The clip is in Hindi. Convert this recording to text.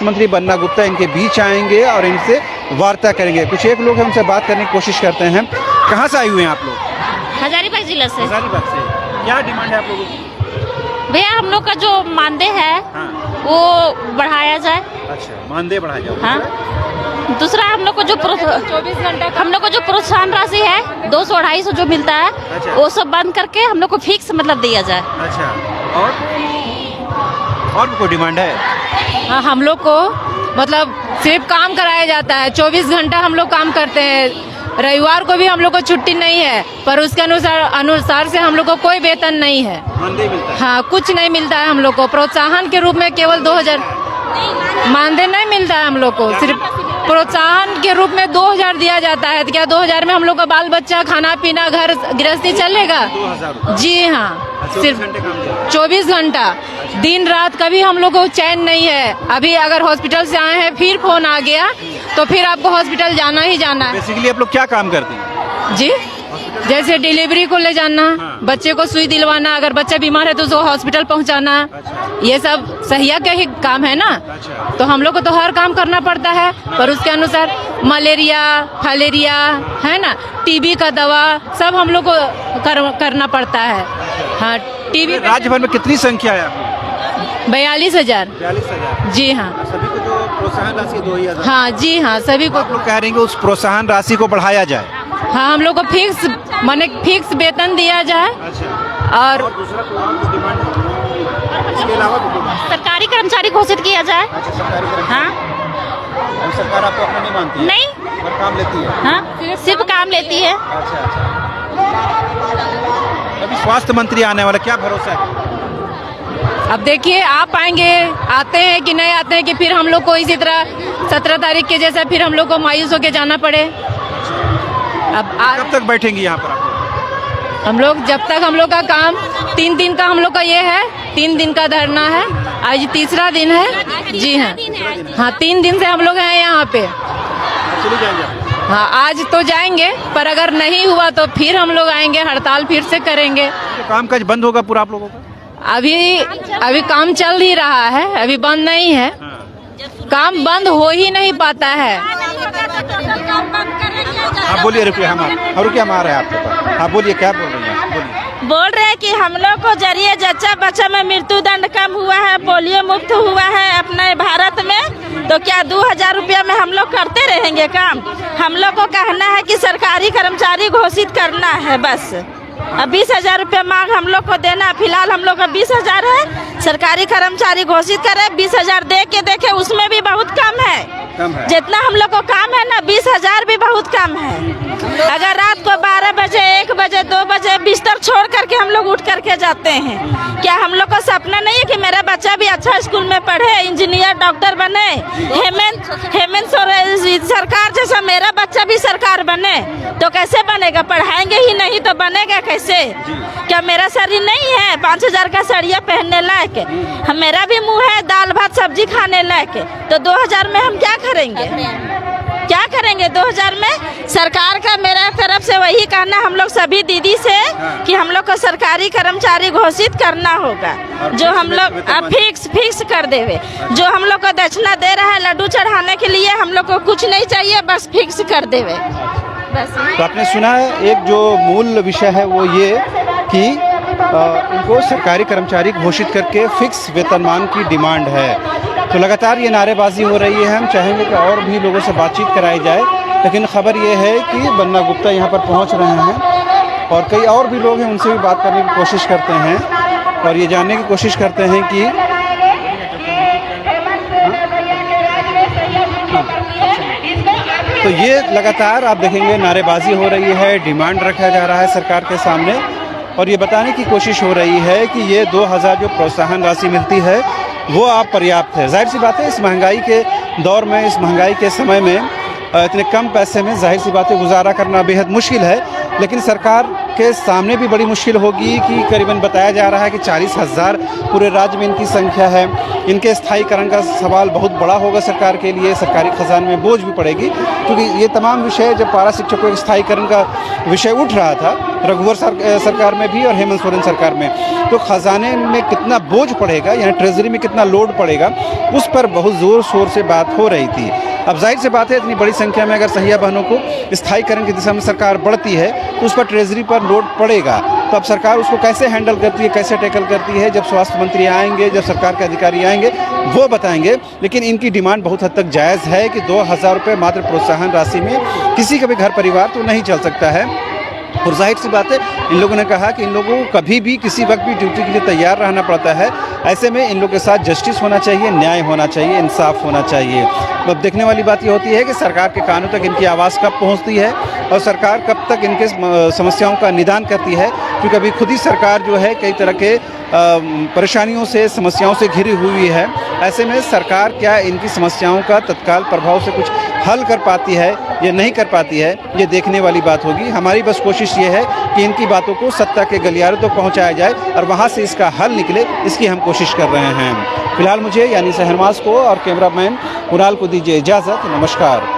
मंत्री बन्ना गुप्ता इनके बीच आएंगे और इनसे वार्ता करेंगे। कुछ एक लोग हैं, उनसे बात करने की कोशिश करते हैं। कहाँ से आए हुए हैं आप लोग? हजारीबाग जिला से। हजारीबाग से। क्या डिमांड है आप लोगों की? भैया हम लोग का जो मानदेय है वो बढ़ाया जाए। अच्छा, मानदेय बढ़ाया जाए। हाँ, दूसरा हम लोग को जो 24 घंटा हम लोग को जो प्रोत्साहन राशि है 200-250 जो मिलता है वो सब बंद करके हम लोग को फिक्स मतलब दिया जाए। अच्छा, और भी कोई डिमांड है? हाँ, हम लोग को मतलब सिर्फ काम कराया जाता है, 24 घंटा हम लोग काम करते हैं। रविवार को भी हम लोग को छुट्टी नहीं है, पर उसके अनुसार से हम लोग को कोई वेतन नहीं है। मानदेय मिलता है? हाँ, कुछ नहीं मिलता है हम लोग को। प्रोत्साहन के रूप में केवल 2000 मानदेय नहीं मिलता है हम लोग को। सिर्फ प्रोत्साहन के रूप में 2000 दिया जाता है। तो क्या 2000 में हम लोग का बाल बच्चा, खाना पीना, घर गृहस्थी चलेगा? 2000? जी हाँ, सिर्फ 24 घंटा, दिन रात कभी हम लोग को चैन नहीं है। अभी अगर हॉस्पिटल से आए हैं फिर फोन आ गया तो फिर आपको हॉस्पिटल जाना ही जाना है। बेसिकली आप लोग क्या काम करते हैं? जी, जैसे डिलीवरी को ले जाना, बच्चे को सुई दिलवाना, अगर बच्चा बीमार है तो उसको हॉस्पिटल पहुंचाना, ये सब सहिया का ही काम है ना। तो हम लोग को तो हर काम करना पड़ता है, पर उसके अनुसार मलेरिया, फालेरिया है ना, टीबी का दवा सब हम लोग को करना पड़ता है। हाँ, टीबी। राज्य भर में कितनी संख्या है आपकी? 42,000। 42,000? जी हाँ। सभी को जो प्रोत्साहन राशि 2,000? हाँ जी हाँ, सभी को। आप लोग कह रहे हैं कि उस प्रोत्साहन राशि को बढ़ाया जाए? हाँ, हम लोग को फिक्स वेतन दिया जाए। अच्छा, और दूसरा कोई डिमांड है? इसके अलावा भी कोई? सरकारी कर्मचारी घोषित किया जाए। अच्छा, सरकारी कर्मचारी। हाँ। अब सरकार आपको अपना नहीं मानती है? नहीं। और काम लेती है? हाँ, सिर्फ काम लेती है। अच्छा अच्छा। अभी स्वास्थ्य मंत्री आने वाला, क्या भरोसा है? अब देखिए, आप आएंगे, आते हैं कि नहीं आते हैं, कि फिर हम लोग को इसी तरह 17 तारीख के जैसा फिर हम लोग को मायूस होकर जाना पड़े। अब कब तक बैठेंगी यहाँ पर आप? हम लोग जब तक हम लोग का काम 3 दिन का हम लोग का ये है, 3 दिन का धरना है। आज तीसरा दिन है। जी हाँ, हाँ 3 दिन से हम लोग हैं यहाँ पे। चले जाएंगे आप? हाँ, आज तो जाएंगे, पर अगर नहीं हुआ तो फिर हम लोग आएंगे, हड़ताल फिर से करेंगे। तो काम काज बंद होगा पूरा आप लोगों का? अभी काम चल ही रहा है, अभी बंद नहीं है। काम बंद हो ही नहीं पाता है। आप बोलिए, रुकिए, हम आ रहे हैं आपके पास। आप बोलिए, क्या बोल रही हैं? बोलिए। बोल रहे हैं कि हम लोग को जरिए जच्चा बच्चा में मृत्यु दंड कम हुआ है, पोलियो मुक्त हुआ है अपने भारत में। तो क्या 2000 रुपया में हम लोग करते रहेंगे काम? हम लोग को कहना है कि सरकारी कर्मचारी घोषित करना है बस। अब 20,000 रुपया मांग हम लोग को देना। फिलहाल हम लोग का 20,000 है, सरकारी कर्मचारी घोषित करे। 20,000 दे के देखे, उसमें भी बहुत कम है। जितना हम लोग को काम है ना, 20,000 भी बहुत कम है। अगर रात को 12 बजे, 1 बजे, 2 बजे बिस्तर छोड़ करके हम लोग उठ करके जाते हैं। क्या हम लोग का सपना नहीं है कि मेरा बच्चा भी अच्छा स्कूल में पढ़े, इंजीनियर, डॉक्टर बने? हेमंत सोरेन सरकार जैसा मेरा बच्चा भी सरकार बने तो कैसे बनेगा? पढ़ाएंगे ही नहीं तो बनेगा कैसे? क्या मेरा शरीर नहीं है 5,000 का साड़ियाँ पहनने लायक? मेरा भी मुँह है दाल भात सब्जी खाने लायक। तो 2000 में हम क्या करेंगे? क्या करेंगे 2000 में? सरकार का मेरा तरफ से वही कहना हम लोग सभी दीदी से कि हम लोग को सरकारी कर्मचारी घोषित करना होगा। जो हम लोग फिक्स कर देवे। जो हम लोग को दक्षिणा दे रहा है लड्डू चढ़ाने के लिए, हम लोग को कुछ नहीं चाहिए, बस फिक्स कर देवे बस। तो आपने सुना है, एक जो मूल विषय है वो ये कि इनको सरकारी कर्मचारी घोषित करके फिक्स वेतनमान की डिमांड है। तो लगातार ये नारेबाजी हो रही है। हम चाहेंगे कि और भी लोगों से बातचीत कराई जाए, लेकिन खबर ये है कि बन्ना गुप्ता यहाँ पर पहुँच रहे हैं और कई और भी लोग हैं, उनसे भी बात करने की कोशिश करते हैं और ये जानने की कोशिश करते हैं कि तो ये लगातार आप देखेंगे नारेबाजी हो रही है, डिमांड रखा जा रहा है सरकार के सामने और ये बताने की कोशिश हो रही है कि ये 2000 जो प्रोत्साहन राशि मिलती है वो आप पर्याप्त है। जाहिर सी बात है, इस महंगाई के दौर में, इस महंगाई के समय में इतने कम पैसे में जाहिर सी बात है गुजारा करना बेहद मुश्किल है। लेकिन सरकार के सामने भी बड़ी मुश्किल होगी कि करीबन बताया जा रहा है कि 40,000 पूरे राज्य में इनकी संख्या है। इनके स्थायीकरण का सवाल बहुत बड़ा होगा सरकार के लिए, सरकारी खजाने में बोझ भी पड़ेगी, क्योंकि ये तमाम विषय जब पारा शिक्षकों के स्थायीकरण का विषय उठ रहा था रघुवर सरकार में भी और हेमंत सोरेन सरकार में। तो खजाने में कितना बोझ पड़ेगा, यानी ट्रेजरी में कितना लोड पड़ेगा, उस पर बहुत ज़ोर शोर से बात हो रही थी। अब जाहिर सी बात है, इतनी बड़ी संख्या में अगर सहिया बहनों को स्थायीकरण की दिशा में सरकार बढ़ती है तो उस पर ट्रेजरी पर लोड पड़ेगा। तो अब सरकार उसको कैसे हैंडल करती है, कैसे टैकल करती है, जब स्वास्थ्य मंत्री आएंगे, जब सरकार के अधिकारी आएंगे, वो बताएंगे। लेकिन इनकी डिमांड बहुत हद तक जायज़ है कि 2000 रुपये मात्र प्रोत्साहन राशि में किसी का भी घर परिवार तो नहीं चल सकता है। और जाहिर सी बात है, इन लोगों ने कहा कि इन लोगों को कभी भी किसी वक्त भी ड्यूटी के लिए तैयार रहना पड़ता है। ऐसे में इन लोगों के साथ जस्टिस होना चाहिए, न्याय होना चाहिए, इंसाफ होना चाहिए। तो अब देखने वाली बात ये होती है कि सरकार के कानों तक इनकी आवाज़ कब पहुंचती है और सरकार कब तक इनके समस्याओं का निदान करती है, क्योंकि अभी खुद ही सरकार जो है कई तरह के परेशानियों से, समस्याओं से घिरी हुई है। ऐसे में सरकार क्या इनकी समस्याओं का तत्काल प्रभाव से कुछ हल कर पाती है या नहीं कर पाती है, ये देखने वाली बात होगी। हमारी बस कोशिश ये है कि इनकी बातों को सत्ता के गलियारों तक पहुंचाया जाए और वहां से इसका हल निकले, इसकी हम कोशिश कर रहे हैं। फिलहाल मुझे यानी शहनवाज को और कैमरामैन कुणाल को दीजिए इजाज़त। नमस्कार।